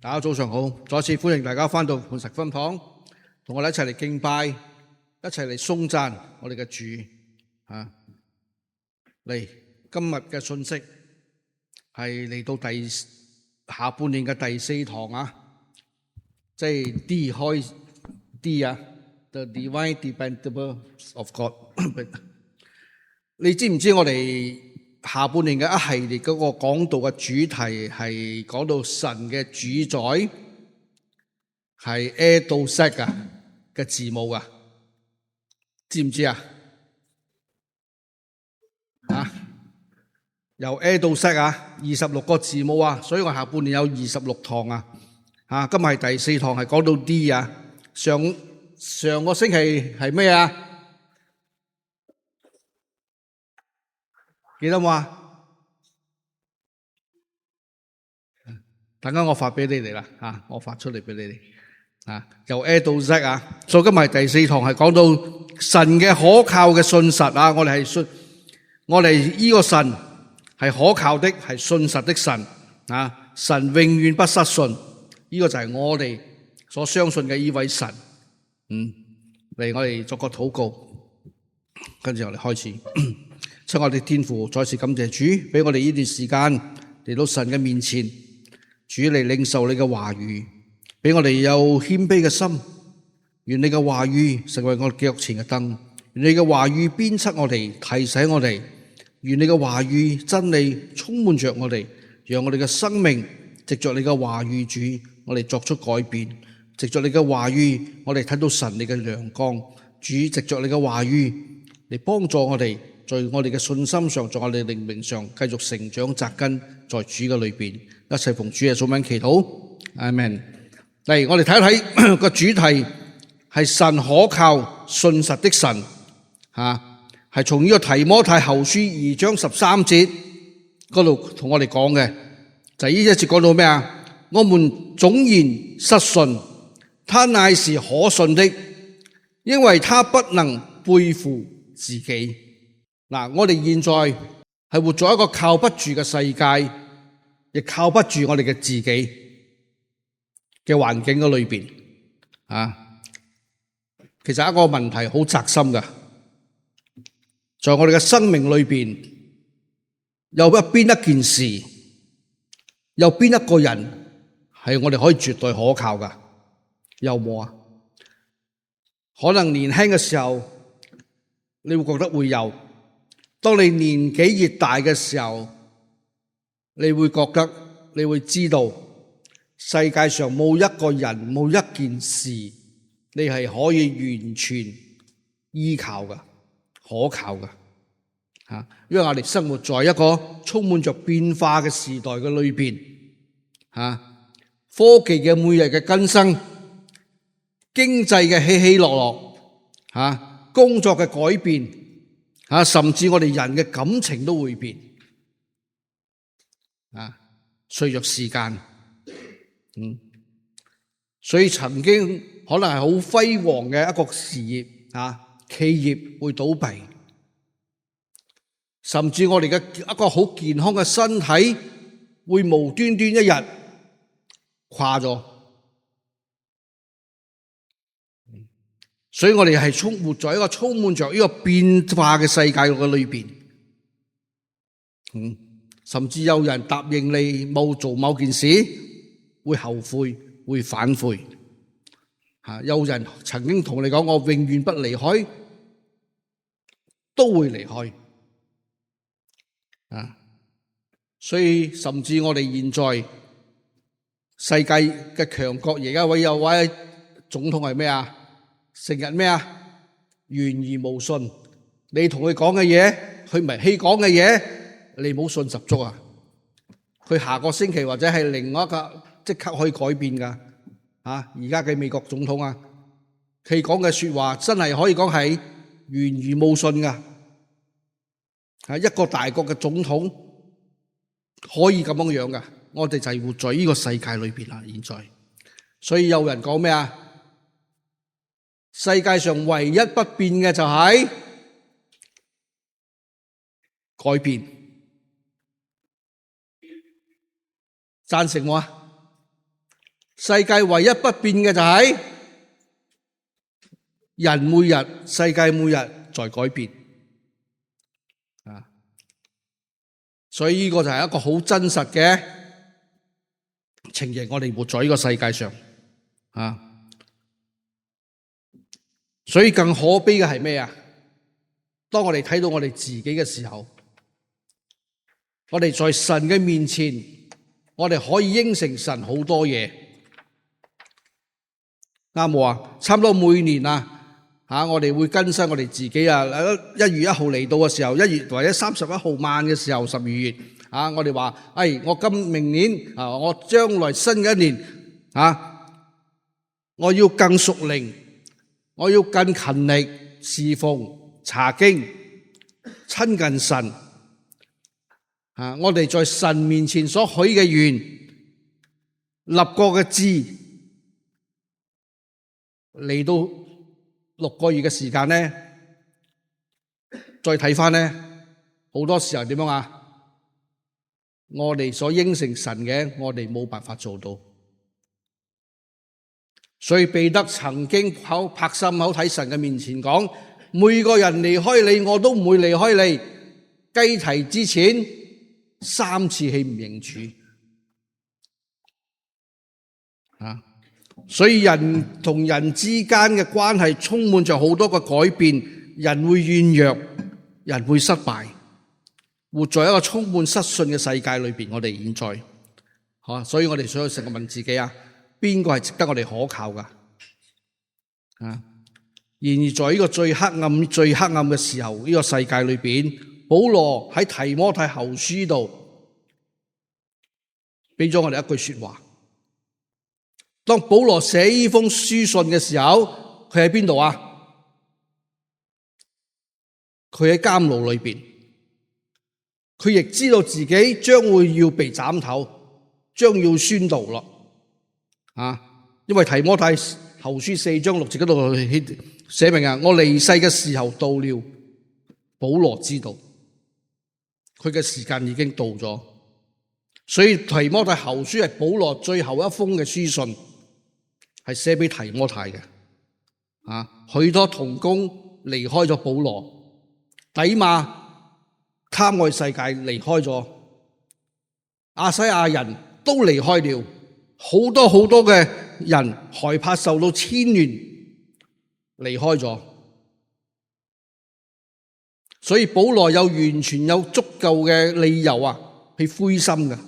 大家早上好，再次歡迎大家返到磐石分堂，同我哋一齊嚟敬拜，一齊嚟頌讚我哋嘅主。嚟今日嘅信息係嚟到下半年嘅第4堂啊，即係 D 開 D 啊 ，The Divine Dependence of God 。你知唔知我哋下半年嘅一系列嗰個講道嘅主題係講到神嘅主宰係 A 到 Z 嘅字母啊？知唔知啊？由 A 到 Z 26個字母啊，所以我下半年有26堂啊。今日係第4堂，係講到 D 啊。上個星期係咩啊？記得冇啊？等間我發俾你哋啦，我發出嚟俾你哋由 A 到 Z 啊。所以今日係第4堂，係講到神嘅可靠嘅信實啊。我哋呢個神係可靠的，係信實的神啊！神永遠不失信，呢個就係我哋所相信嘅呢位神。嚟我哋作個禱告，跟住我哋開始。親愛的天父，再次感謝主，俾我哋呢段時間嚟到神嘅面前，主嚟領受你嘅話語，俾我哋有謙卑嘅心。願你嘅話語成為我哋腳前嘅燈，願你嘅話語鞭策我哋，提醒我哋。願你嘅話語真理充滿着我哋，讓我哋嘅生命藉着你嘅話語，主，我哋作出改變。藉着你嘅話語，我哋睇到神你嘅亮光。主，藉着你嘅話語嚟幫助我哋，在我哋嘅信心上，在我哋靈命上繼續成長扎根在主嘅裏邊。一切奉主耶穌名祈禱，阿們。嚟，我哋睇一睇個主題係神可靠信實的神係從呢個提摩太後書2章13節嗰度同我哋講嘅，就係呢一節講到咩啊？我們總然失信，他乃是可信的，因為他不能背負自己。我哋現在係活在一個靠不住嘅世界，亦靠不住我哋嘅自己嘅環境嘅裏邊其實一個問題好扎心㗎。在我哋嘅生命裏邊，有邊一件事，有邊一個人係我哋可以絕對可靠㗎？有冇啊？可能年輕嘅時候，你會覺得會有；當你年紀越大嘅時候，你會覺得，你會知道，世界上冇一個人，冇一件事，你係可以完全依靠㗎。可靠㗎因為我哋生活在一個充滿着變化嘅時代嘅裏邊科技嘅每日嘅更新，經濟嘅起起落落工作嘅改變甚至我哋人嘅感情都會變隨着時間所以曾經可能係好輝煌嘅一個事業企業會倒閉，甚至我哋嘅一個好健康嘅身體會無端端一日垮咗。所以我哋係活在一個充滿着呢個變化嘅世界嘅裏邊。甚至有人答應你冇做某件事，會後悔，會反悔。有人曾經同你講，我永遠不離開，都會離開。所以甚至我哋現在世界嘅強國，而家有位總統係咩啊？成日咩啊？言而無信。你同佢講嘅嘢，佢唔係佢講嘅嘢，你唔好信十足啊！佢下個星期或者係另外一個即刻可以改變噶。而家嘅美國總統佢講嘅說話真係可以講係言而無信噶。一個大國嘅總統可以咁樣噶，我哋就係活在呢個世界裏邊啦。現在，所以有人講咩啊？世界上唯一不變嘅就係改變。贊成我啊？世界唯一不變嘅就係人每日、世界每日在改變啊！所以呢個就係一個好真實嘅情形，我哋活在呢個世界上啊！所以更可悲嘅係咩啊？當我哋睇到我哋自己嘅時候，我哋在神嘅面前，我哋可以應承神好多嘢，啱冇啊？差唔多每年我哋會更新我哋自己啊！1月1號嚟到嘅時候，1月或者31號晚嘅時候，12月我哋話，我明年我將來新嘅一年我要更屬靈，我要更勤力侍奉查經親近神我哋在神面前所許嘅願立過嘅志，嚟到6個月嘅時間呢，再睇返呢，好多時候點樣我哋所應承神嘅，我哋冇辦法做到。所以彼得曾經拍心口喺神嘅面前講，每個人離開你，我都唔會離開你。雞啼之前3次佢唔認主所以人同人之間嘅關係充滿着好多個改變，人會軟弱，人會失敗，活在一個充滿失信嘅世界裏邊。我哋現在所以我哋想成日問自己邊個係值得我哋可靠噶？然而在呢個最黑暗嘅時候，呢個世界裏邊，保羅喺提摩太後書度俾咗我哋一句說話。當保羅寫呢封書信嘅時候，佢喺邊度佢喺監牢裏邊，佢亦知道自己將會要被斬頭，將要宣道咯。因為提摩太後書4章6節嗰度寫明我離世嘅時候到了。保羅知道佢嘅時間已經到咗，所以提摩太後書係保羅最後一封嘅書信，係寫俾提摩太嘅。許多同工離開咗保羅，底馬貪愛世界離開咗，亞西亞人都離開了，好多嘅人害怕受到牽連離開咗，所以保羅完全有足夠嘅理由去灰心嘅。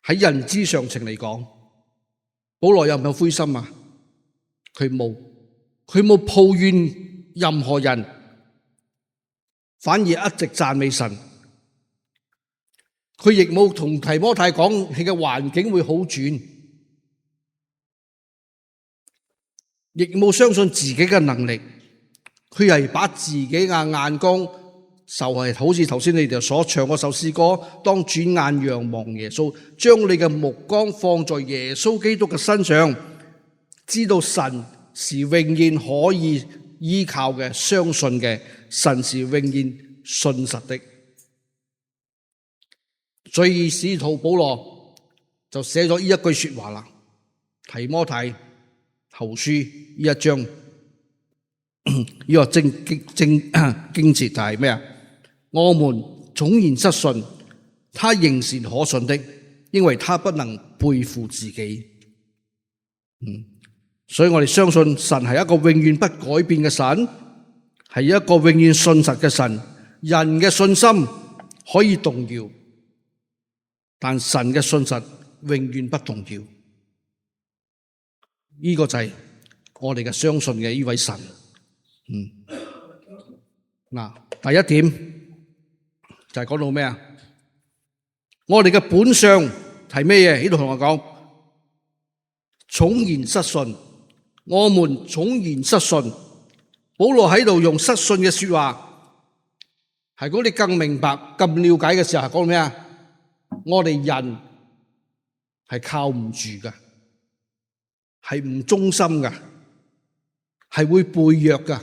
喺人之常情嚟講，保羅有唔有灰心佢冇抱怨任何人，反而一直讚美神。佢亦冇同提摩太講佢嘅環境會好轉，亦冇相信自己嘅能力。佢係把自己嘅眼光就係好似頭先你哋所唱嗰首詩歌，當轉眼仰望耶穌，將你嘅目光放在耶穌基督嘅身上，知道神是永遠可以依靠嘅，相信嘅，神是永遠信實的。所以使徒保羅就寫咗呢一句說話啦，提摩太後書呢1章呢個經節就係咩？我們縱然失信，他仍是可信的，因為他不能背負自己。所以我哋相信神係一個永遠不改變嘅神，係一個永遠信實嘅神。人嘅信心可以動搖，但神嘅信實永遠不動搖。呢個就係我哋嘅相信嘅呢位神。第一點就係講到咩？我哋嘅本相係咩嘢？呢度同我講，縱然失信，我們縱然失信。保羅喺度用失信嘅說話，係講你更明白、更了解嘅時候，係講咩？我哋人係靠唔住㗎，係唔忠心㗎，係會背約㗎。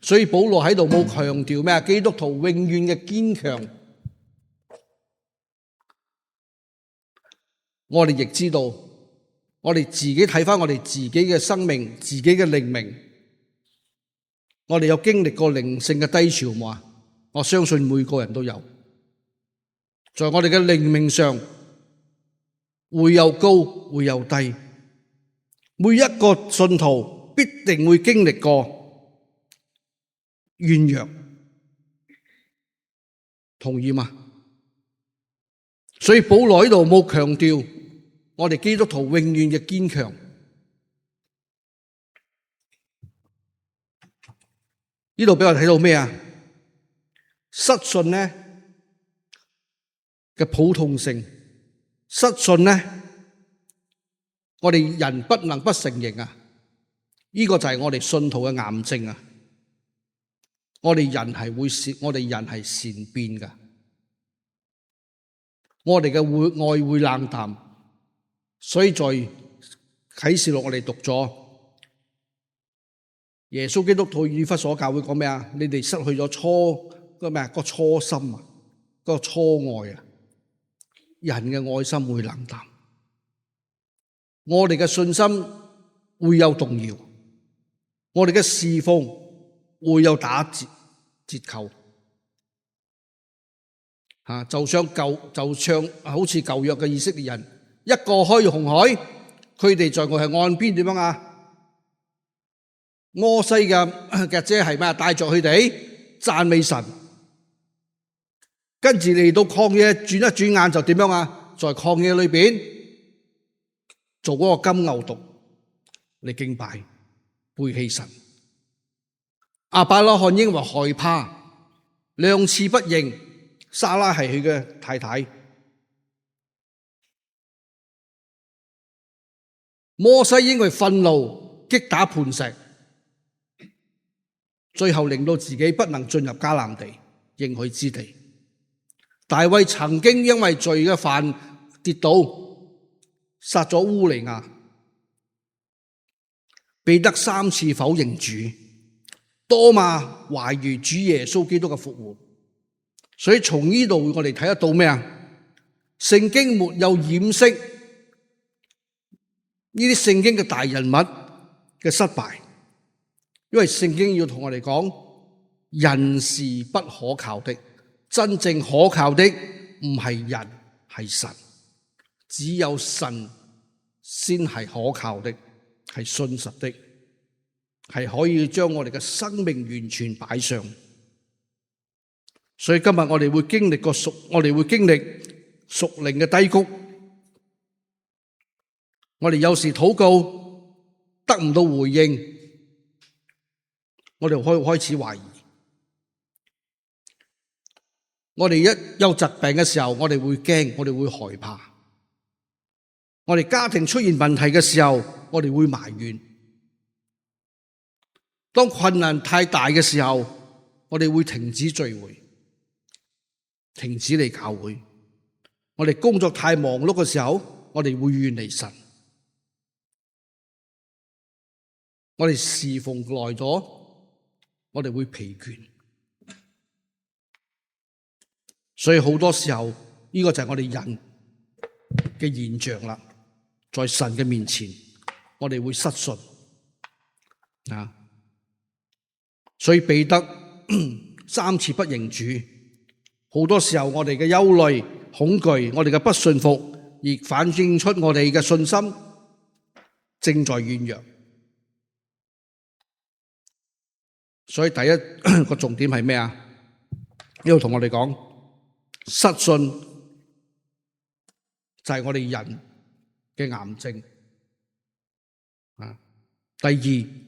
所以保羅喺度冇強調咩？基督徒永遠嘅堅強我哋亦知道，我哋自己睇返我哋自己嘅生命、自己嘅靈命，我哋有經歷過靈性嘅低潮嘛？我相信每個人都有，在我哋嘅靈命上會有高，會有低。每一個信徒必定會經歷過軟弱，同意嗎？所以保羅喺度冇強調我哋基督徒永遠嘅堅強。呢度俾我睇到咩啊？失信呢嘅普通性，失信呢，我哋人不能不承認啊！呢個就係我哋信徒嘅癌症啊！我哋人係善變噶，我哋嘅愛會冷淡，所以在啟示錄我哋讀咗耶穌基督對以弗所教會講咩啊？你哋失去咗個初心啊，個初愛啊！人嘅愛心會冷淡，我哋嘅信心會有動搖，我哋嘅侍奉會有打折扣。就像好似舊約嘅以色列人，一過開紅海，佢哋在岸邊點樣啊？摩西嘅姐係咩？帶着佢哋讚美神，跟住嚟到曠野，轉一轉眼就點樣啊？在曠野裏邊做嗰個金牛犢嚟敬拜，背棄神。亞伯拉罕因為害怕，兩次不認，撒拉係佢嘅太太。摩西因為憤怒擊打磐石，最後令到自己不能進入迦南地應許之地。大衛曾經因為罪嘅犯跌倒，殺咗烏利亞。彼得3次否認主，多馬懷疑主耶穌基督嘅復活。所以從呢度我哋睇得到咩啊？聖經沒有掩飾呢啲聖經嘅大人物嘅失敗，因為聖經要同我哋講，人是不可靠的，真正可靠的唔係人，係神，只有神先係可靠的，係信實的，係可以將我哋嘅生命完全擺上。所以今日我哋會經歷屬靈嘅低谷，我哋有時禱告得唔到回應，我哋開始懷疑。我哋一有疾病嘅時候，我哋會驚，我哋會害怕。我哋家庭出現問題嘅時候，我哋會埋怨。當困難太大嘅時候，我哋會停止聚會，停止嚟教會。我哋工作太忙碌嘅時候，我哋會遠離神。我哋侍奉耐咗，我哋會疲倦。所以好多時候，呢個就係我哋人嘅現象啦。在神嘅面前，我哋會失信啊。所以彼得3次不認主，好多時候我哋嘅憂慮、恐懼，我哋嘅不信服，而反映出我哋嘅信心正在軟弱。所以第一個重點係咩啊？呢度同我哋講，失信就係我哋人嘅癌症。第二，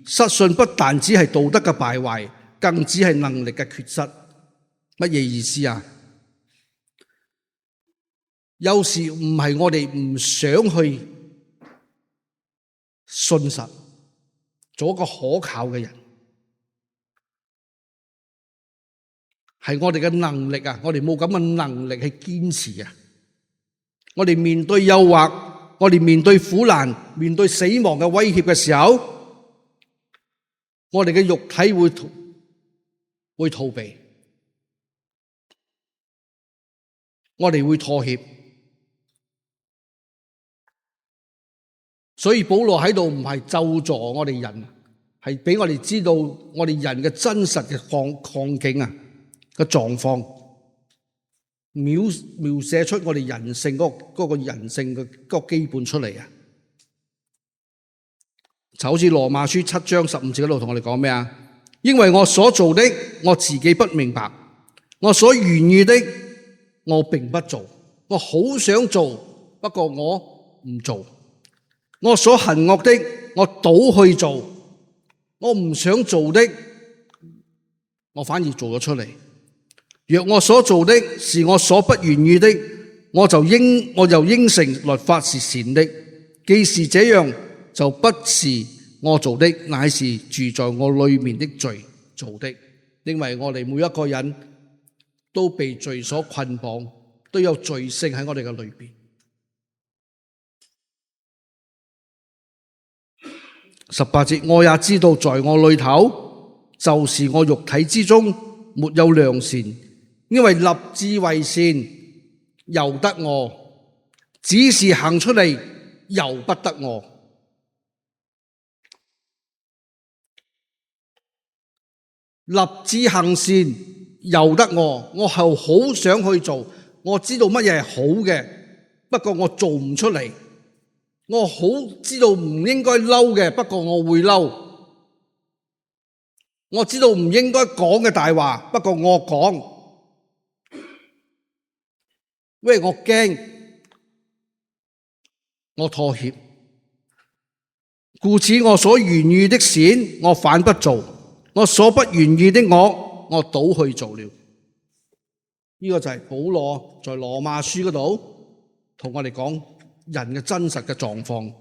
失信不但只係道德嘅敗壞，更只係能力嘅缺失。乜嘢意思啊？有時唔係我哋唔想去信實，做一個可靠嘅人，係我哋嘅能力啊！我哋冇咁嘅能力去堅持啊！我哋面對誘惑，我哋面對苦難，面對死亡嘅威脅嘅時候，我哋嘅肉體會逃避，我哋會妥協，所以保羅喺度唔係咒詛我哋人，係俾我哋知道我哋人嘅真實嘅環境啊嘅狀況，描寫出我哋人性嗰個人性嘅嗰個基本出嚟啊！就好似羅馬書7章15節嗰度同我哋講咩啊？因為我所做的我自己不明白，我所願意的我並不做，我好想做，不過我唔做。我所恨惡的，我倒去做；我唔想做的，我反而做咗出嚟。若我所做的是我所不願意的，我就應承律法是善的。既是這樣，就不是我做的，乃是住在我裏面的罪做的。因為我哋每一個人都被罪所捆綁，都有罪性喺我哋嘅裏邊。18節，我也知道在我裏頭，就是我肉體之中沒有良善，因為立志為善由得我，只是行出嚟由不得我。立志行善由得我，我係好想去做，我知道乜嘢係好嘅，不過我做唔出嚟。我好知道唔應該嬲嘅，不過我會嬲。我知道唔應該講嘅大話，不過我講，因為我驚，我妥協。故此我所願意的善，我反不做；我所不願意的我倒去做了。呢個就係保羅在羅馬書嗰度同我哋講人嘅真實嘅狀況。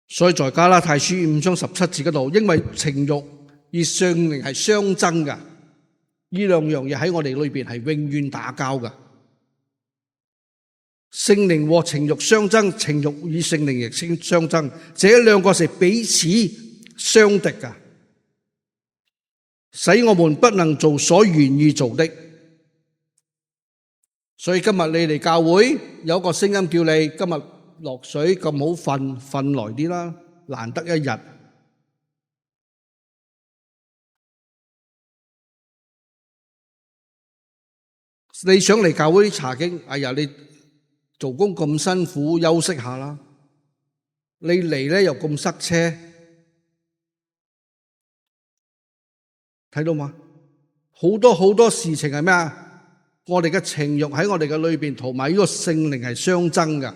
所以在加拉太書5章17節嗰度，因為情慾與聖靈係相爭㗎，呢兩樣嘢喺我哋裏邊係永遠打交㗎。聖靈和情慾相爭，情慾與聖靈亦相爭，這兩個是彼此相敵㗎，使我們不能做所願意做的。所以今日你嚟教會，有個聲音叫你今日落水咁好瞓，瞓耐啲啦，難得一日。你想嚟教會查經，哎呀，你做工咁辛苦，休息下啦。你嚟咧又咁塞車，睇到嗎？好多事情係咩啊？我哋嘅情慾喺我哋嘅裏邊，同埋呢個聖靈係相爭㗎，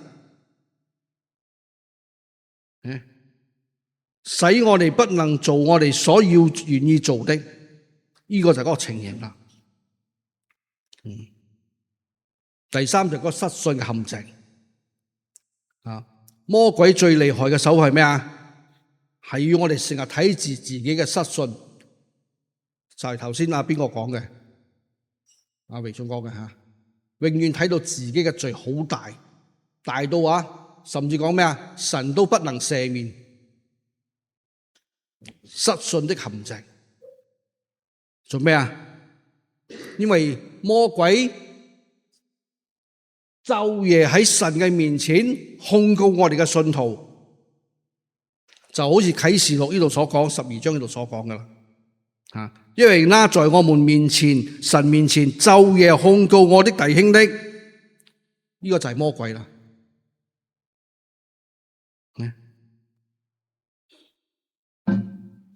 使我哋不能做我哋所願意做的，呢個就係嗰個情形啦。第三就係嗰個失信嘅陷阱。魔鬼最厲害嘅手係咩啊？係要我哋成日睇住自己嘅失信，就係頭先邊個講嘅？阿榮忠講嘅吓，永遠睇到自己嘅罪好大，大到甚至講咩啊？神都不能赦免。失信的陷阱，做咩啊？因為魔鬼晝夜喺神嘅面前控告我哋嘅信徒，就好似啟示錄呢度所講12章呢度所講噶啦。因為在我們面前，神面前晝夜控告我的弟兄的，呢個就係魔鬼啦。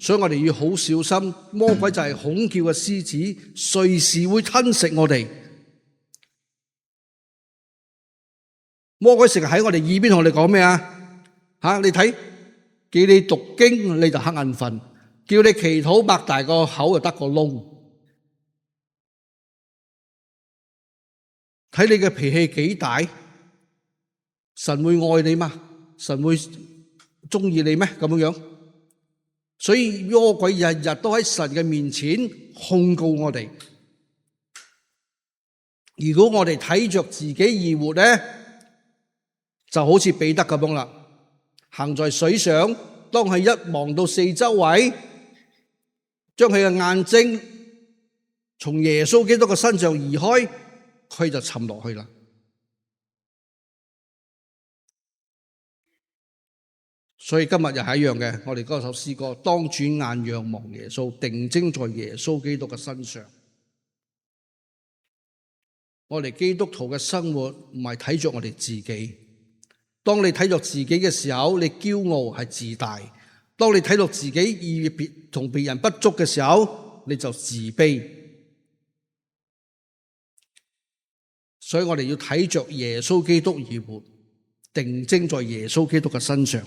所以我哋要好小心，魔鬼就係恐叫嘅獅子，隨時會吞食我哋。魔鬼成日喺我哋耳邊同我哋講咩啊？你睇，叫你讀經你就瞌眼瞓，叫你祈禱擘大個口就得個窿。睇你嘅脾氣幾大，神會愛你嗎？神會中意你咩？咁樣，所以魔鬼日日都喺神嘅面前控告我哋。如果我哋睇着自己而活咧，就好似彼得咁樣啦，行在水上，當佢一望到四周圍，將佢嘅眼睛從耶穌基督嘅身上移開，佢就沉落去啦。所以今日又係一樣嘅，我哋嗰首詩歌，當轉眼仰望耶穌，定睛在耶穌基督嘅身上。我哋基督徒嘅生活唔係睇着我哋自己。當你睇着自己嘅時候，你驕傲係自大；當你睇着自己而同別人不足嘅時候，你就自卑。所以我哋要睇着耶穌基督而活，定睛在耶穌基督嘅身上。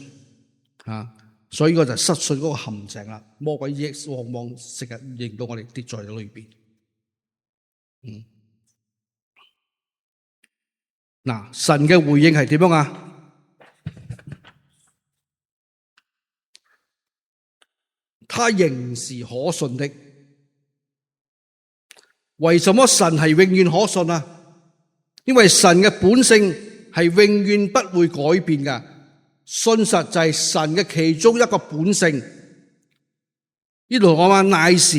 所以呢個就失信嗰個陷阱啦。魔鬼往往成日令到我哋跌在裏邊。神嘅回應係點樣啊？他仍是可信的。為什麼神係永遠可信啊？因為神嘅本性係永遠不會改變嘅。信實就係神嘅其中一個本性。呢度講話乃是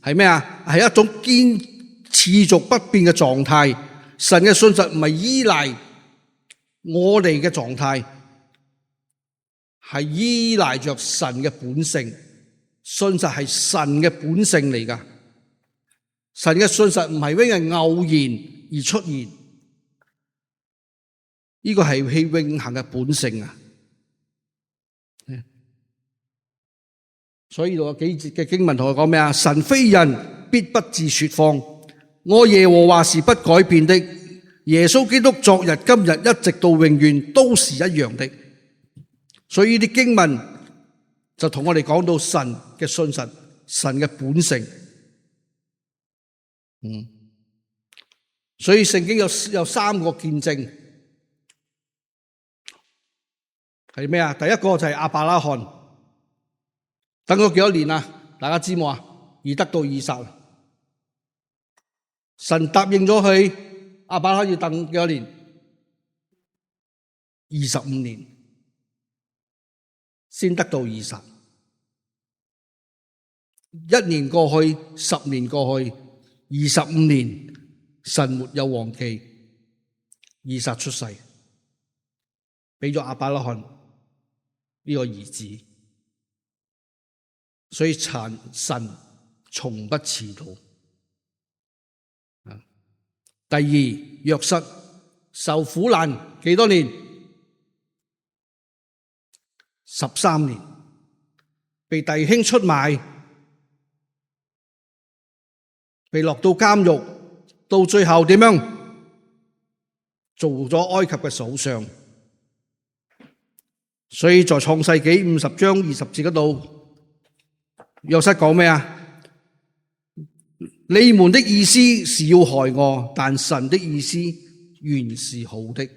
係咩啊？係一種持續不變嘅狀態。神嘅信實唔係依賴我哋嘅狀態，係依賴着神嘅本性。信實係神嘅本性嚟㗎。神嘅信實唔係因為偶然而出現，呢個係佢永恆嘅本性啊！所以呢度有幾節嘅經文同我講咩啊？神非人，必不致說謊。我耶和華是不改變的。耶穌基督昨日、今日一直到永遠都是一樣的。所以呢啲經文就同我哋講到神嘅信實，神嘅本性。所以聖經有三個見證，係咩啊？第一個就係亞伯拉罕，等咗幾多年啊？大家知冇啊？而得到以撒，神答應咗佢，亞伯拉罕要等幾多年？25年先得到以撒。1年過去，10年過去，25年，神沒有忘記以撒出世，俾咗亞伯拉罕呢個兒子。所以神從不遲到。第二，約瑟受苦難幾多年？13年，被弟兄出賣，被落到監獄，到最後點樣？做咗埃及嘅首相。所以在創世紀50章20節嗰度，約瑟講咩啊？你們的意思是要害我，但神的意思原是好的，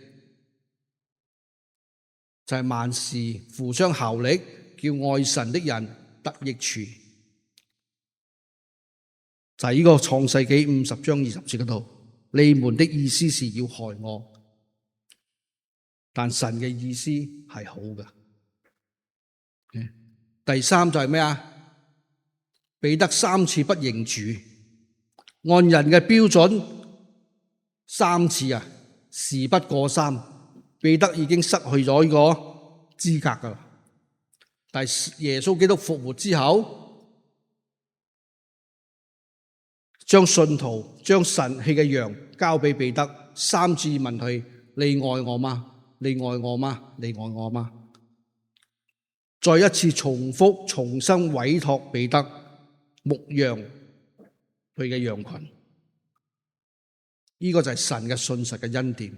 就係萬事互相效力，叫愛神的人得益處。就係呢個創世紀50章20節嗰度，你們的意思是要害我，但神嘅意思係好嘅。第三就係咩啊？彼得3次不認主，按人嘅標準3次啊，事不過3，彼得已經失去咗呢個資格噶啦。但係耶穌基督復活之後，將信徒將神棄嘅羊交俾彼得，3次問佢：你愛我嗎？你愛我嗎？你愛我嗎？再一次重新委託彼得牧羊佢嘅羊群。呢個就係神嘅信實嘅恩典。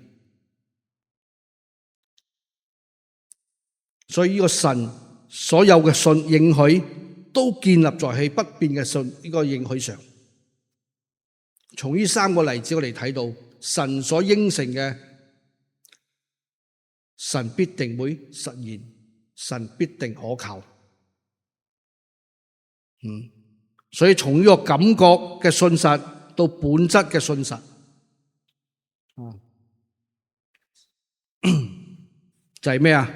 所以呢個神所有嘅信應許都建立在佢不變嘅信呢個應許上。從呢3個例子我哋睇到神所應承嘅，神必定會實現，神必定可靠。所以從呢個感覺嘅信實到本質嘅信實，就係咩啊？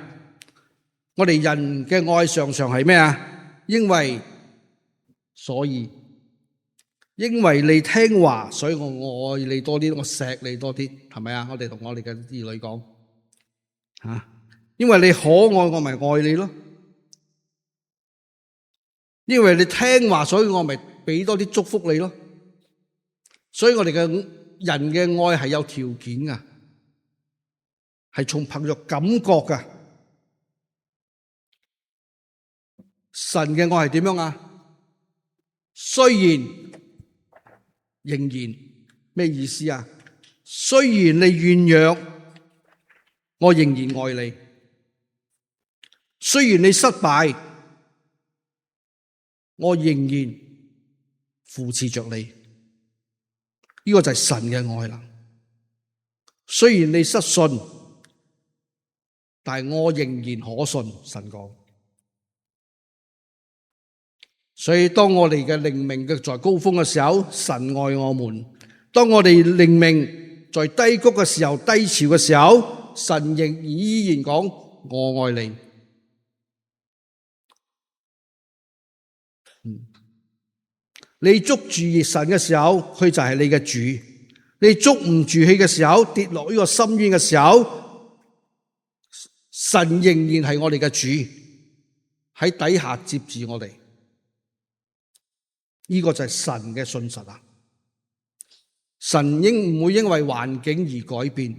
我哋人嘅愛常常係咩啊？因為你聽話，所以我愛你多啲，我錫你多啲，係咪啊？我哋同我哋嘅兒女講，因為你可愛，我咪愛你咯。因為你聽話，所以我咪俾多啲祝福你咯。所以我哋嘅人嘅愛係有條件噶，係從憑着感覺噶。神嘅愛係點樣啊？雖然，仍然，咩意思啊？雖然你軟弱，我仍然愛你；雖然你失敗，我仍然扶持着你。呢個就係神嘅愛啦。雖然你失信，但係我仍然可信。神講。所以當我哋嘅靈命嘅在高峰嘅時候，神愛我們；當我哋靈命在低谷嘅時候、低潮嘅時候，神仍依然講我愛你。你捉住神嘅時候，佢就係你嘅主；你捉唔住佢嘅時候，跌落呢個深淵嘅時候，神仍然係我哋嘅主，喺底下接住我哋。呢個就係神嘅信實啊！神應唔會因為環境而改變，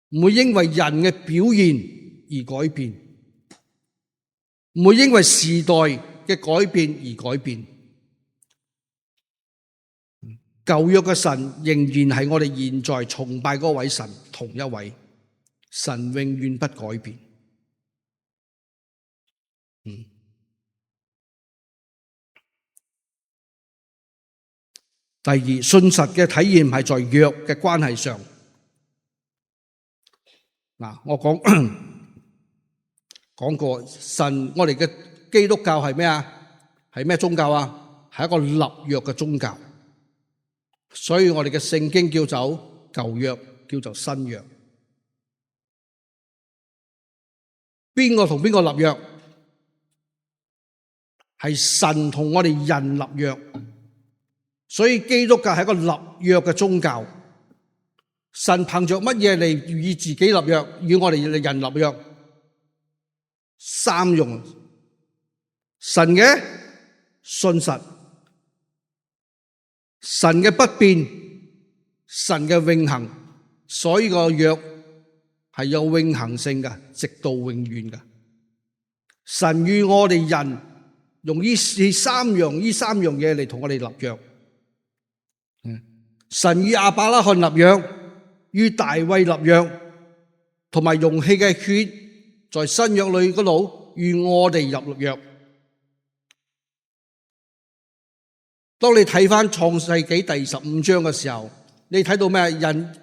唔會因為人嘅表現而改變，唔會因為時代嘅改變而改變。舊約嘅神仍然係我哋現在崇拜嗰位神，同一位神，永遠不改變。第二，信實嘅體驗係在約嘅關係上。我講過，神，我哋嘅基督教係咩啊？係咩宗教啊？係一個立約嘅宗教。所以我哋嘅聖經叫做舊約，叫做新約。邊個同邊個立約？係神同我哋人立約。所以基督教係一個立約嘅宗教。神憑着乜嘢嚟與自己立約，與我哋人立約？三樣：神嘅信實、神嘅不變、神嘅永恆。所以個約係有永恆性嘅，直到永遠嘅。神與我哋人用呢三樣嘢嚟同我哋立約。神與亞伯拉罕立約，與大衛立約，同埋用氣嘅血在新約裏嗰度與我哋立約。當你睇翻創世紀第15章嘅時候，你睇到咩？人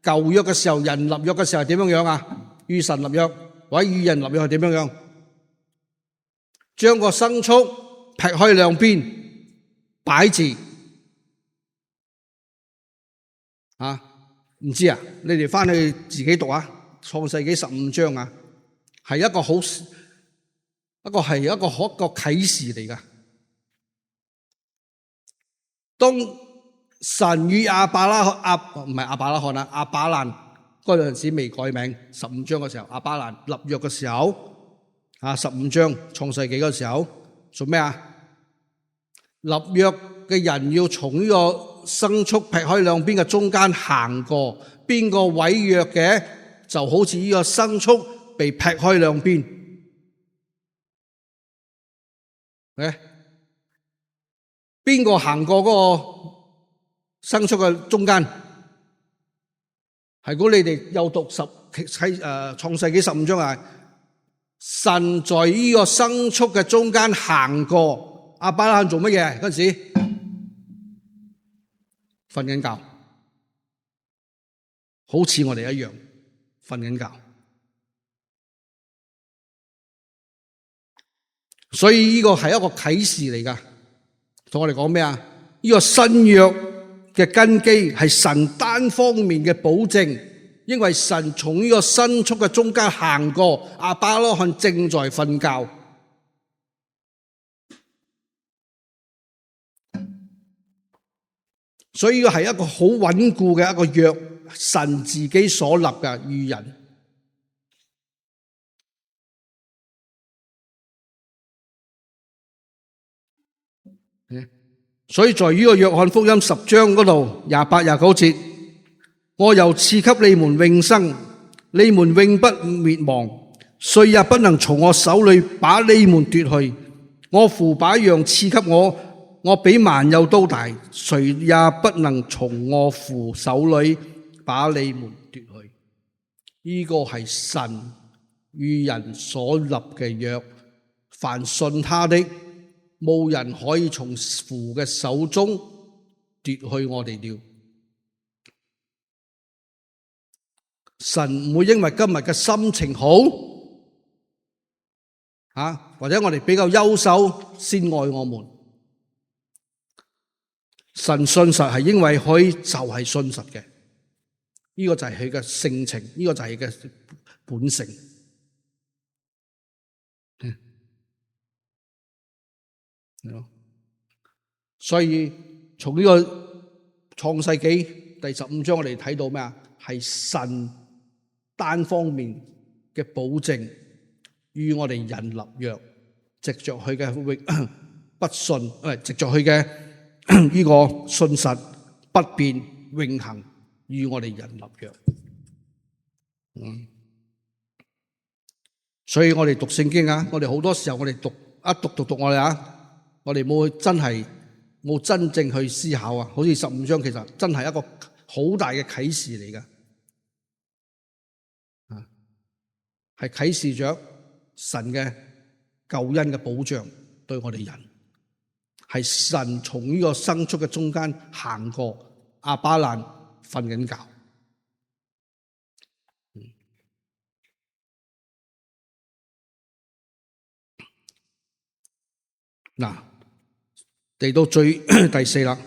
舊約嘅時候，人立約嘅時候係點樣啊？與神立約或者與人立約係點樣？將個牲畜劈開兩邊，擺置。唔知啊？你哋翻去自己讀啊！創世紀15章啊，係一個啟示嚟噶。當神與亞伯蘭嗰陣時未改名，15章嘅時候，亞伯蘭立約嘅時候，15章創世紀嘅時候做咩啊？立約嘅人要從呢個牲畜劈開兩邊嘅中間行過，邊個違約嘅就好似呢個牲畜被劈開兩邊。邊個行過嗰個牲畜嘅中間？係如果你哋有讀創世紀15章啊，神在呢個牲畜嘅中間行過，亞伯拉罕做乜嘢嗰陣時？瞓緊覺，好似我哋一樣瞓緊覺。所以呢個係一個啟示嚟噶，同我哋講咩啊？呢個新約嘅根基係神單方面嘅保證，因為神從呢個牲畜嘅中間行過，亞伯拉罕正在瞓覺。所以係一個好穩固嘅一個約，神自己所立嘅與人。所以在呢個約翰福音10章嗰度28、29節，我又賜給你們永生，你們永不滅亡，誰也不能從我手裏把你們奪去。我父把一樣賜給我，我比萬有都大，誰也不能從我父手裏把你們奪去。呢個係神與人所立嘅約，凡信他的，冇人可以從父嘅手中奪去我哋了。神唔會因為今日嘅心情好或者我哋比較優秀先愛我們。神信實係因為佢就係信實嘅，呢個就係佢嘅性情，呢個就係佢嘅本性。所以從呢個創世紀第15章我哋睇到咩啊？係神單方面嘅保證與我哋人立約，藉着佢嘅不信，藉着佢嘅呢個信實不變永恆，與我哋人立約。所以我哋讀聖經我哋好多時候我哋讀我哋我哋冇真正去思考好似15章其實真係一個好大嘅啟示嚟㗎，係啟示着神嘅救恩嘅保障對我哋人，係神從呢個牲畜嘅中間行過，亞巴蘭瞓緊覺。嚟到第4啦，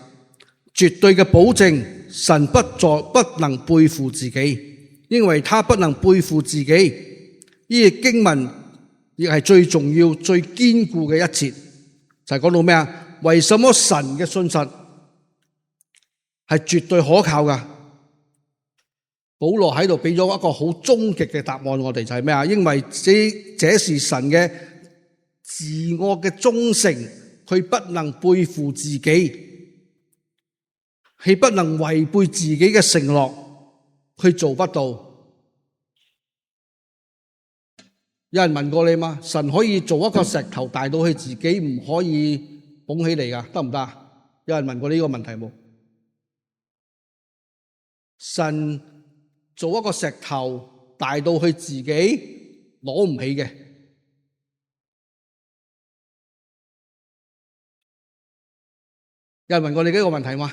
絕對嘅保證，神不能背負自己，因為他不能背負自己。呢個經文亦係最重要、最堅固嘅一節，就係講到咩啊？為什麼神嘅信實係絕對可靠噶？保羅喺度俾咗一個好終極嘅答案我哋，就係咩啊？因為這是神嘅自我嘅忠誠。佢不能背負自己，佢不能違背自己嘅承諾，佢做不到。有人問過你嗎？神可以做一個石頭大到佢自己唔可以捧起嚟㗎，得唔得？有人問過呢個問題冇？神做一個石頭大到佢自己攞唔起嘅。有人問過你呢個問題嗎？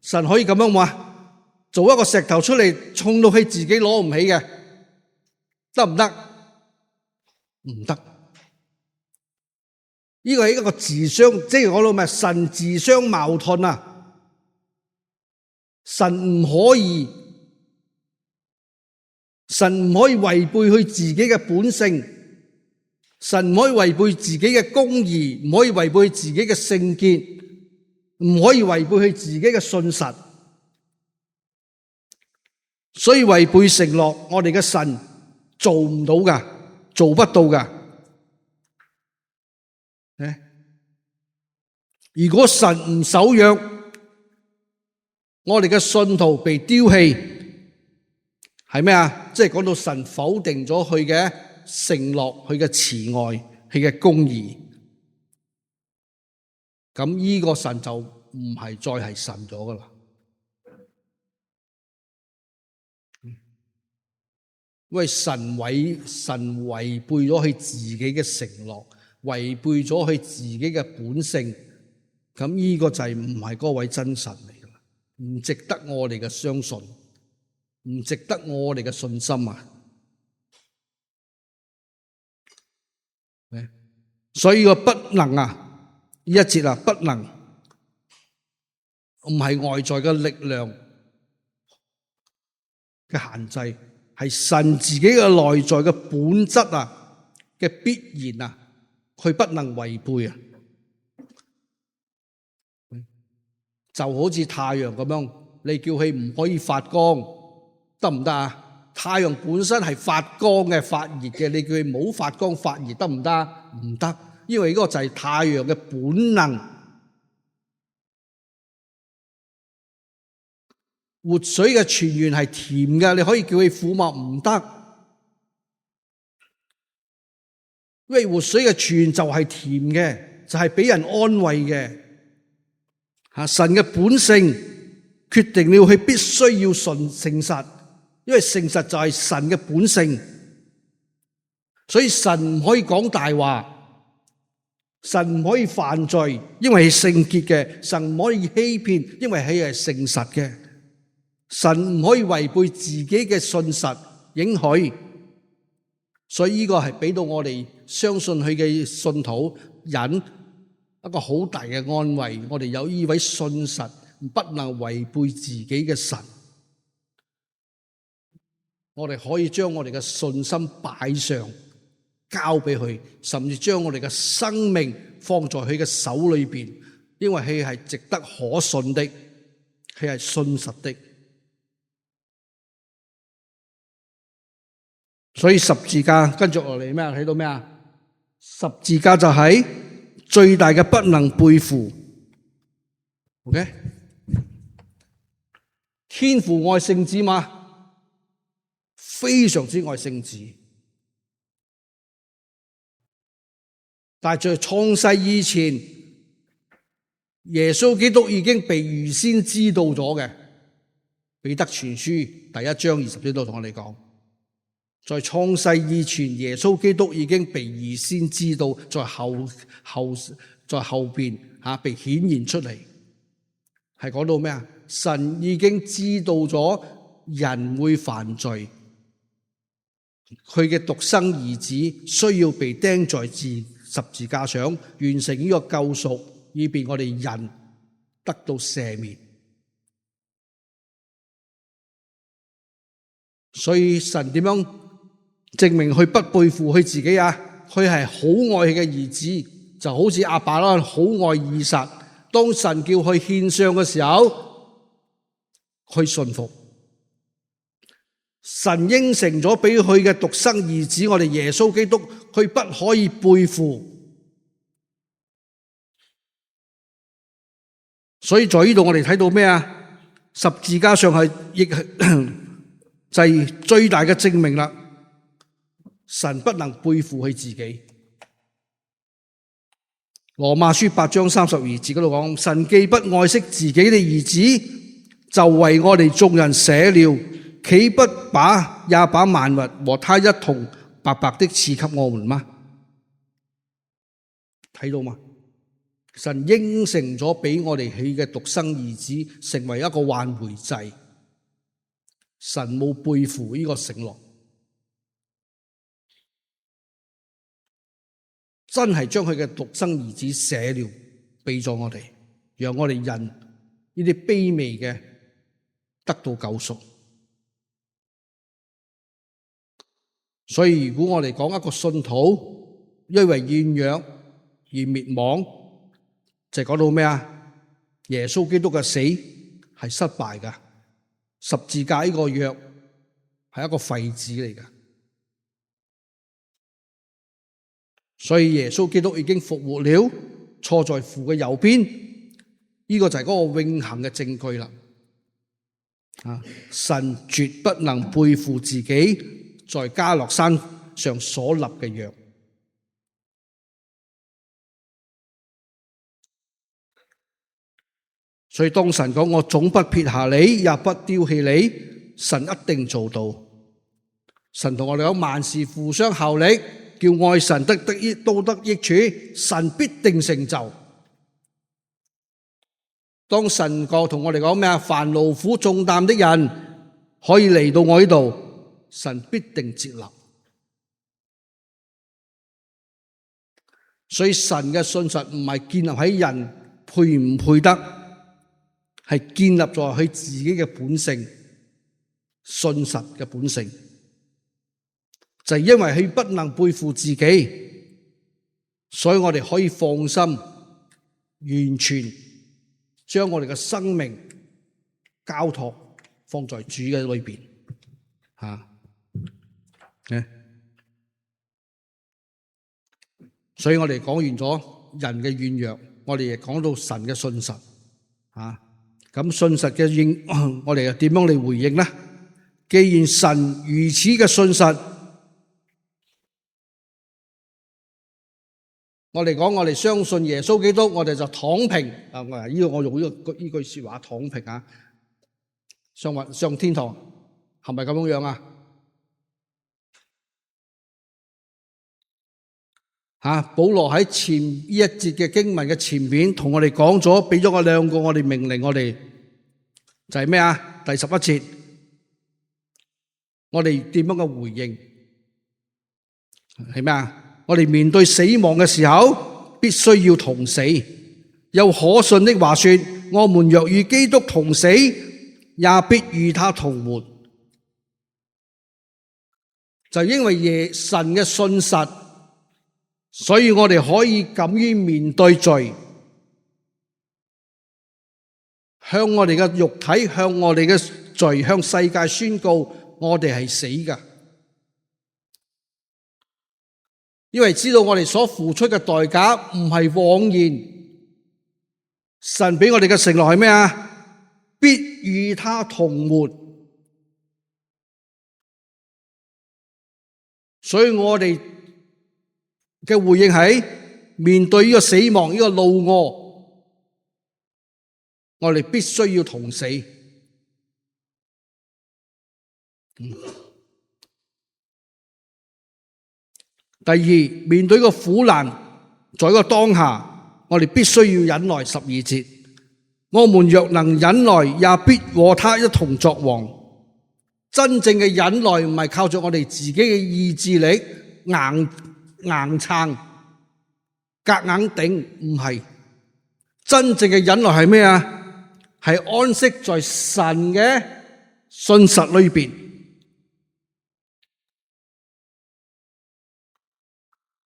神可以咁樣嗎？做一個石頭出嚟，重到佢自己攞唔起嘅，得唔得？唔得。呢個係一個自相，即係講到咩？神自相矛盾啊！神唔可以違背佢自己嘅本性。神唔可以違背自己嘅公義，唔可以違背自己嘅聖潔，唔可以違背佢自己嘅信實。所以違背承諾，我哋嘅神做唔到㗎，做不到㗎。如果神唔守約，我哋嘅信徒被丟棄，係咩啊？即係講到神否定咗佢嘅承諾，佢嘅慈愛，佢嘅公義，咁呢個神就唔係再係神咗噶啦。因為神違背咗佢自己嘅承諾，違背咗佢自己嘅本性，咁呢個就唔係嗰位真神嚟噶啦，唔值得我哋嘅相信，唔值得我哋嘅信心啊！所以個不能呢一節不能唔係外在嘅力量嘅限制，係神自己嘅內在嘅本質嘅必然佢不能違背啊！就好似太陽咁樣，你叫佢唔可以發光，得唔得啊？太陽本身係發光嘅、發熱嘅，你叫佢冇發光發熱得唔得？唔得，因為呢個就係太陽嘅本能。活水嘅泉源係甜嘅，你可以叫佢苦嗎？唔得。因為活水嘅泉源就係甜嘅，就係俾人安慰嘅。神嘅本性決定了佢必須要誠實，因為誠實就係神嘅本性。所以神唔可以講大話，神唔可以犯罪，因為係聖潔嘅。神唔可以欺騙，因為佢係誠實嘅。神唔可以違背自己嘅信實應許。所以呢個係俾到我哋相信佢嘅信徒人一個好大嘅安慰。我哋有呢位信實不能違背自己嘅神，我哋可以將我哋嘅信心擺上，交俾佢，甚至將我哋嘅生命放在佢嘅手裏邊，因為佢係值得可信的，佢係信實的。所以十字架跟住落嚟咩啊？睇到咩啊？十字架就係最大嘅不能背負。OK， 天父愛聖子嘛，非常之愛聖子。但係在創世以前，耶穌基督已經被預先知道咗嘅。彼得前書第1章20節都同我哋講。在創世以前，耶穌基督已經被預先知道，在後邊被顯現出嚟，係講到咩啊？神已經知道咗人會犯罪，佢嘅獨生兒子需要被釘在十字架上，完成呢個救贖，以便我哋人得到赦免。所以神點樣證明佢不背負佢自己啊？佢係好愛佢嘅兒子，就好似亞伯拉罕好愛以撒。當神叫佢獻上嘅時候，佢信服。神應承咗俾佢嘅獨生兒子，我哋耶穌基督，佢不可以背負。所以在呢度我哋睇到咩啊？十字架上係亦就係最大嘅證明啦。神不能背負佢自己。羅馬書8章32節嗰度講：神既不愛惜自己的兒子，就為我哋眾人捨了，豈不也把萬物和他一同白白的賜給我們嗎？睇到嗎？神應承咗俾我哋佢嘅獨生兒子成為一個挽回祭，神冇背負呢個承諾。真係將佢嘅獨生兒子捨了，俾咗我哋，讓我哋人呢啲卑微嘅得到救贖。所以如果我哋講一個信徒因為軟弱而滅亡，就講到咩啊？耶穌基督嘅死係失敗㗎，十字架呢個約係一個廢紙嚟㗎。所以耶穌基督已經復活了，坐在父嘅右邊，呢個就係嗰個永恆嘅證據啦。神絕不能背負自己在加略山上所立嘅約。所以當神講我總不撇下你，也不丟棄你，神一定做到。神同我哋講萬事互相效力，叫愛神的都得益處，神必定成就。當神同我哋講咩啊？凡勞苦重擔的人可以嚟到我呢度，神必定接納。所以神嘅信實唔係建立喺人配唔配得，係建立在佢自己嘅本性，信實嘅本性。就係因為佢不能背負自己，所以我哋可以放心，完全將我哋嘅生命交託放在主嘅裏邊。所以我哋講完咗人嘅軟弱，我哋亦講到神嘅信實啊。咁信實嘅應，我哋又點樣嚟回應呢？既然神如此嘅信實，我哋講我哋相信耶穌基督，我哋就躺平啊！我用呢句說話躺平啊，上天堂係咪咁樣啊？保羅喺前呢一節嘅經文嘅前面同我哋講咗，俾咗我兩個我哋命令，我哋就係咩啊？第11節，我哋點樣嘅回應係咩啊？我哋面對死亡嘅時候，必須要同死。有可信的話說：我們若與基督同死，也必與他同活。就因為神嘅信實，所以我哋可以敢於面對罪，向我哋嘅肉體，向我哋嘅罪，向世界宣告我哋係死㗎。因為知道我哋所付出嘅代價唔係枉然，神俾我哋嘅承諾係咩啊？必與他同活。所以我哋嘅回應係面對呢個死亡，呢個老我，我哋必須要同死。第二，面對個苦難，在個當下，我哋必須要忍耐。12節，我們若能忍耐，也必和他一同作王。真正嘅忍耐唔係靠着我哋自己嘅意志力硬撐、夾硬頂，唔係。真正嘅忍耐係咩啊？係安息在神嘅信實裏邊。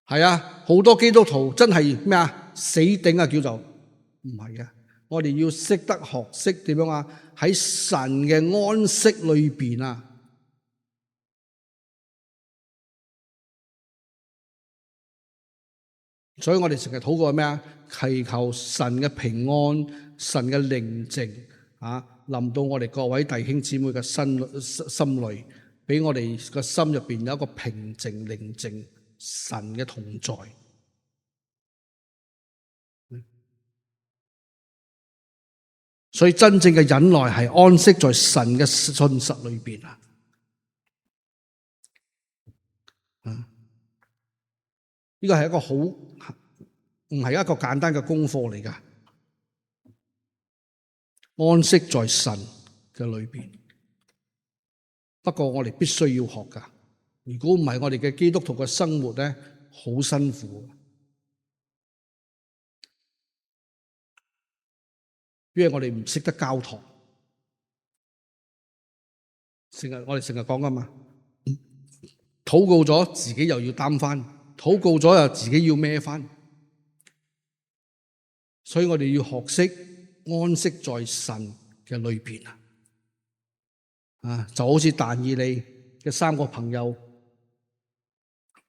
係啊，好多基督徒真係咩啊？死頂啊，叫做唔係啊！我哋要識得學識點樣啊？喺神嘅安息裏邊啊！所以我哋成日禱告係咩啊？祈求神嘅平安、神嘅寧靜啊，臨到我哋各位弟兄姊妹嘅心裏，俾我哋個心入邊有一個平靜寧靜。神嘅同在，所以真正嘅忍耐係安息在神嘅信實裏邊啊！呢個係一個好，唔係一個簡單嘅功課嚟㗎。安息在神嘅裏邊，不過我哋必須要學㗎。如果唔係，我哋嘅基督徒嘅生活咧，好辛苦。因為我哋唔識得交託，我哋成日講㗎嘛，禱告咗自己又要擔返，禱告咗又自己要孭返，所以我哋要學識安息在神嘅裏邊啊！就好似但以理嘅3個朋友。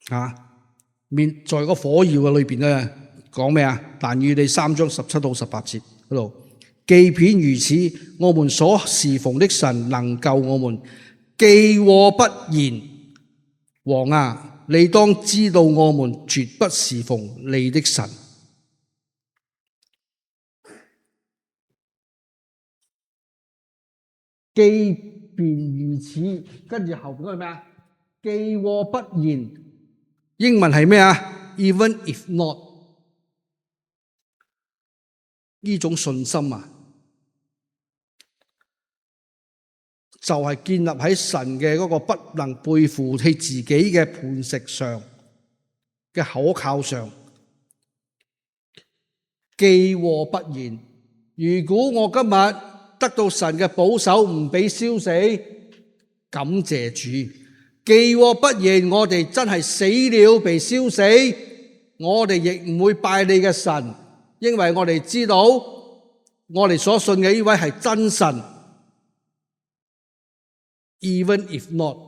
在個火窯嘅裏邊咧，講咩啊？但以理3章17到18節嗰度，既偏如此，我們所侍奉的神能救我們，既禍不然。王啊，你當知道我們絕不侍奉你的神。既便如此，跟住後邊係咩啊？既禍不然。英文係咩啊 ？Even if not， 呢種信心啊，就係建立喺神嘅嗰個不能背負起自己嘅磐石上嘅可靠上。既禍不然，如果我今日得到神嘅保守，唔俾燒死，感謝主。既禍不然，我哋真係死了，被燒死，我哋亦唔會拜你嘅神，因為我哋知道我哋所信嘅呢位係真神。Even if not，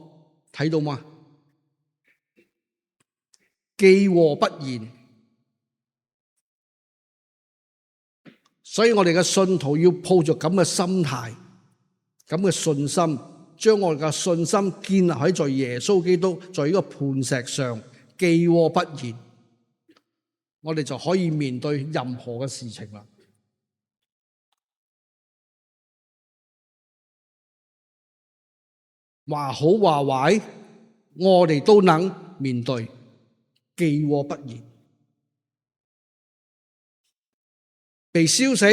睇到嗎？既禍不然，所以我哋嘅信徒要抱着咁嘅心態，咁嘅信心，將我哋嘅信心建立喺在耶穌基督在呢個磐石上，記禍不言，我哋就可以面對任何嘅事情啦。話好話壞，我哋都能面對，記禍不言。被燒死，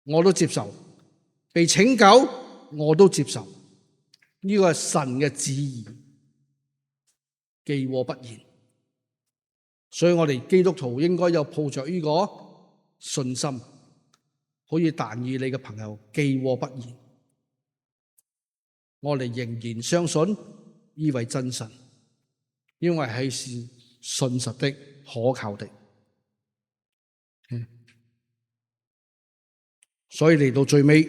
我都接受；被拯救，我都接受。呢個係神嘅旨意，記禍不言。所以我哋基督徒應該有抱着呢個信心，好似但以理嘅朋友記禍不言。我哋仍然相信呢位真神，因為係是信實的、可靠的。所以嚟到最尾，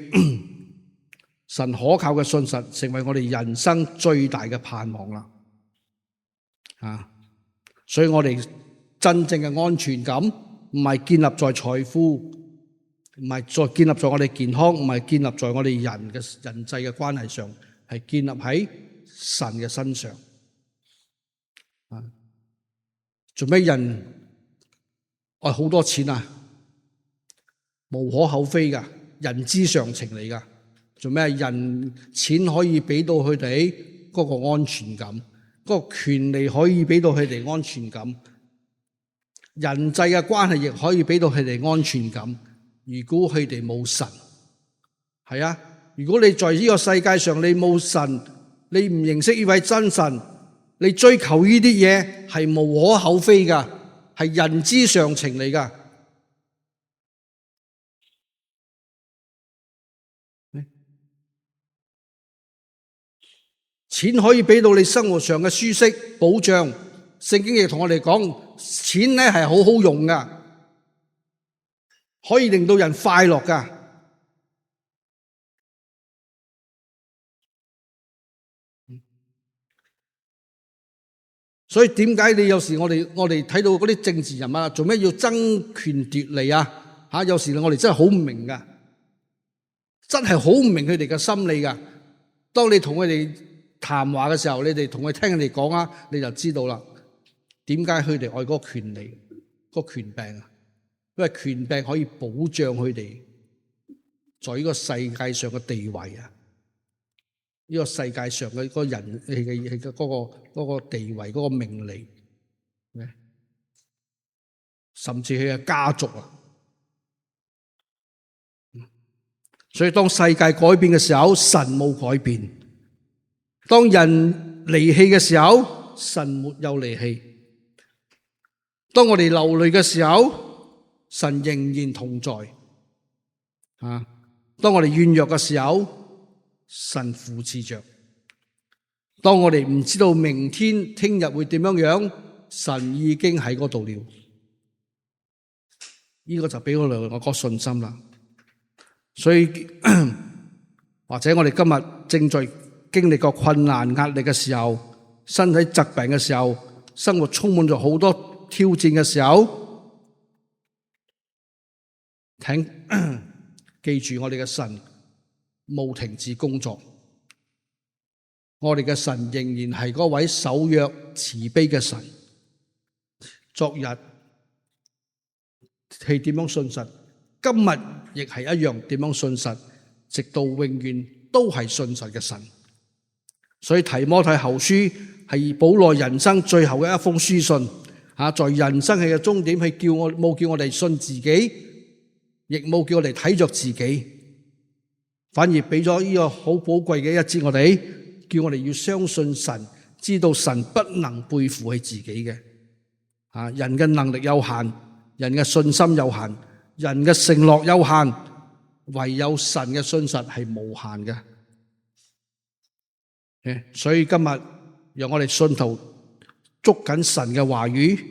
神可靠嘅信實成為我哋人生最大嘅盼望啦。所以我哋真正嘅安全感唔係建立在財富，唔係再建立在我哋健康，唔係建立在我哋人際嘅關係上，係建立喺神嘅身上。做咩人愛好多錢啊？無可厚非噶，人之常情嚟噶。做咩人錢可以俾到佢哋嗰個安全感，嗰個權利可以俾到佢哋安全感，人際嘅關係亦可以俾到佢哋安全感。如果佢哋冇神，係啊，如果你在呢個世界上你冇神，你唔認識呢位真神，你追求呢啲嘢係無可厚非噶，係人之常情嚟噶。錢可以俾到你生活上嘅舒適保障，聖經亦同我哋講，錢咧係好好用噶，可以令到人快樂噶。所以點解你有時我哋睇到嗰啲政治人物做咩要爭權奪利啊？有時我哋真係好唔明噶，真係好唔明佢哋嘅心理噶。當你同佢哋談話嘅時候，你哋同佢聽人哋講啊，你就知道啦。點解佢哋愛嗰個權利、嗰個權柄啊？因為權柄可以保障佢哋在呢個世界上嘅地位啊，呢個世界上嘅嗰個人嘅嗰個地位、嗰個名利，甚至佢嘅家族啊。所以當世界改變嘅時候，神冇改變；當人離棄嘅時候，神沒有離棄；當我哋流淚嘅時候，神仍然同在。當我哋軟弱嘅時候，神扶持着；當我哋唔知道明天聽日會點樣，神已經喺嗰度了。呢個就俾我哋個信心啦。所以或者我哋今日正在經歷過困難壓力嘅時候，身體疾病嘅時候，生活充滿咗好多挑戰嘅時候，記住我哋嘅神冇停止工作，我哋嘅神仍然係嗰位守約慈悲嘅神。昨日係點樣信實，今日亦係一樣點樣信實，直到永遠都係信實嘅神。所以提摩太後書係保羅人生最後嘅一封書信，在人生嘅終點，係冇叫我哋信自己，亦冇叫我哋睇着自己，反而俾咗呢個好寶貴嘅一節我哋，叫我哋要相信神，知道神不能背負佢自己嘅。人嘅能力有限，人嘅信心有限，人嘅承諾有限，唯有神嘅信實係無限嘅。所以今日讓我哋信徒捉緊神嘅話語，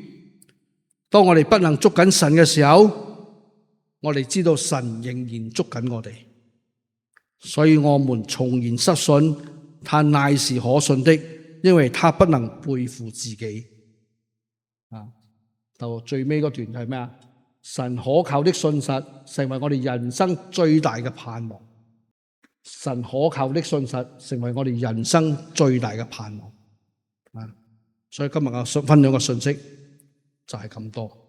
當我哋不能捉緊神嘅時候，我哋知道神仍然捉緊我哋，所以我們從言失信，他乃是可信的，因為他不能背負自己。到最尾嗰段係咩啊？神可靠的信實成為我哋人生最大嘅盼望。神可靠的信實成為我哋人生最大嘅盼望。所以今日我分享嘅信息就係咁多。